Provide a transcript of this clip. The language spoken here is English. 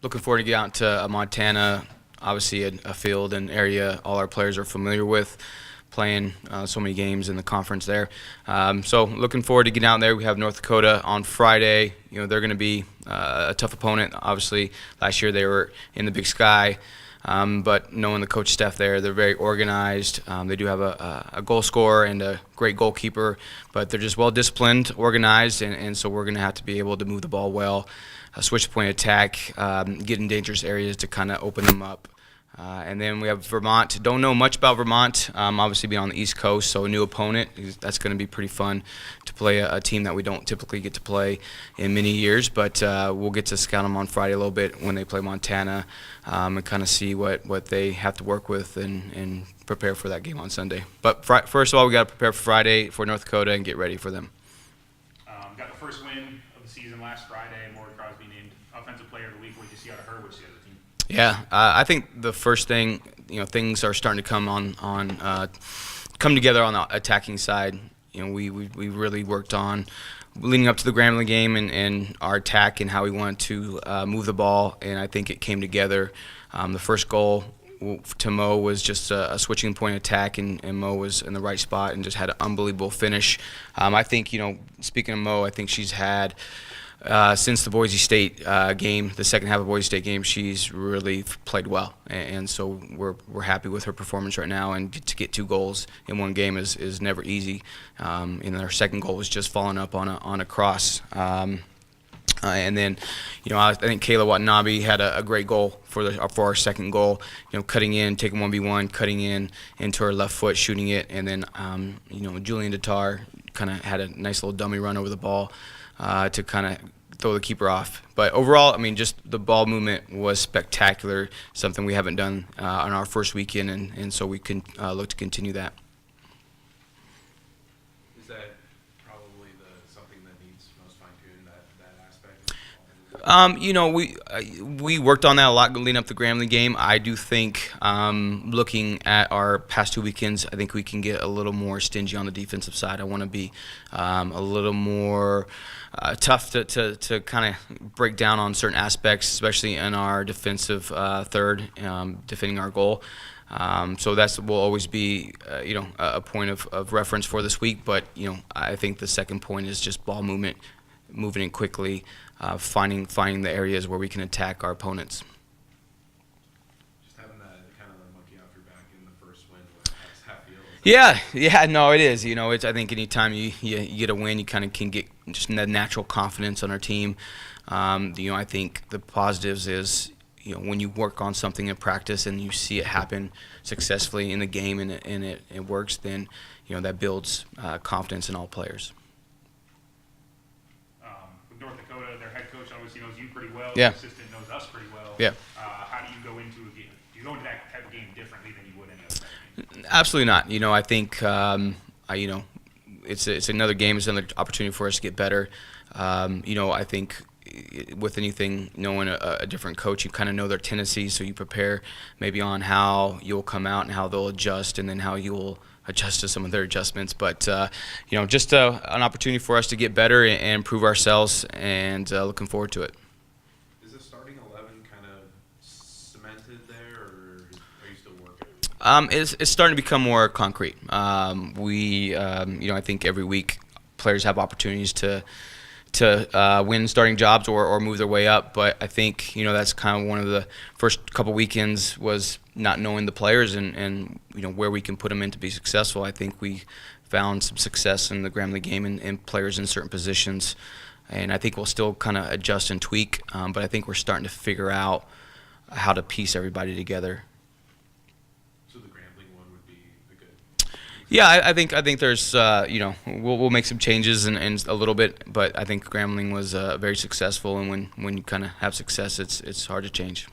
Looking forward to get out to Montana, obviously a field and area all our players are familiar with, playing so many games in the conference there. So looking forward to getting out there. We have North Dakota on Friday. They're going to be a tough opponent. Obviously, last year they were in the Big Sky. But knowing the coach staff there, they're very organized. They do have a goal scorer and a great goalkeeper, but they're just well disciplined, organized, and so we're going to have to be able to move the ball well, switch point attack, get in dangerous areas to kind of open them up. And then we have Vermont. Don't know much about Vermont. Obviously being on the East Coast, so a new opponent. That's going to be pretty fun to play a team that we don't typically get to play in many years. But we'll get to scout them on Friday a little bit when they play Montana, and kind of see what they have to work with and prepare for that game on Sunday. But first of all, we got to prepare for Friday for North Dakota and get ready for them. Got the first win of the season last Friday. Maury Crosby named Offensive Player of the Week. What did you see out of her? What did you see out of the team? Yeah, I think the first thing, things are starting to come together on the attacking side. We really worked on leading up to the Grambling game and our attack and how we wanted to move the ball, and I think it came together. The first goal to Mo was just a switching point attack, and Mo was in the right spot and just had an unbelievable finish. I think, speaking of Mo, I think she's had since the Boise State game, the second half of the Boise State game, she's really played well, and so we're happy with her performance right now. And to get 2 goals in one game is never easy. And her second goal was just following up on a cross. And then, I think Kayla Watanabe had a great goal for our second goal. Cutting in, taking 1v1, cutting in into her left foot, shooting it, and then Julian Tatar kind of had a nice little dummy run over the ball to kind of throw the keeper off. But overall, just the ball movement was spectacular, something we haven't done on our first weekend, and so we can look to continue that. Is that probably something that needs most fine-tuned, that aspect? We worked on that a lot leading up to the Grambling game. I do think, looking at our past 2 weekends, I think we can get a little more stingy on the defensive side. I want to be a little more tough to kind of break down on certain aspects, especially in our defensive third, defending our goal. So that will always be, a point of reference for this week. But I think the second point is just ball movement, moving it quickly, finding the areas where we can attack our opponents. Just having that kind of the monkey off your back in the first win, how's that feel? Yeah, no, it is. I think anytime you get a win, you kind of can get just that natural confidence on our team. I think the positives is, when you work on something in practice and you see it happen successfully in the game and it works, then that builds confidence in all players. With North Dakota, their head coach obviously knows you pretty well. Yeah. The assistant knows us pretty well. Yeah. How do you go into a game? Do you go into that type of game differently than you would any other type of game? Absolutely not. I think it's another game. It's another opportunity for us to get better. I think with anything, knowing a different coach, you kind of know their tendencies, so you prepare maybe on how you'll come out and how they'll adjust, and then how you'll adjust to some of their adjustments. But just an opportunity for us to get better and improve ourselves, and looking forward to it. Is the starting 11 kind of cemented there, or are you still working? It's starting to become more concrete. I think every week players have opportunities to win starting jobs or move their way up, but I think that's kind of one of the first couple weekends was not knowing the players and where we can put them in to be successful. I think we found some success in the Grambling game and players in certain positions, and I think we'll still kind of adjust and tweak, but I think we're starting to figure out how to piece everybody together. So the Grambling one would be a good. Yeah, I think there's we'll make some changes and a little bit, but I think Grambling was very successful, and when you kind of have success, it's hard to change.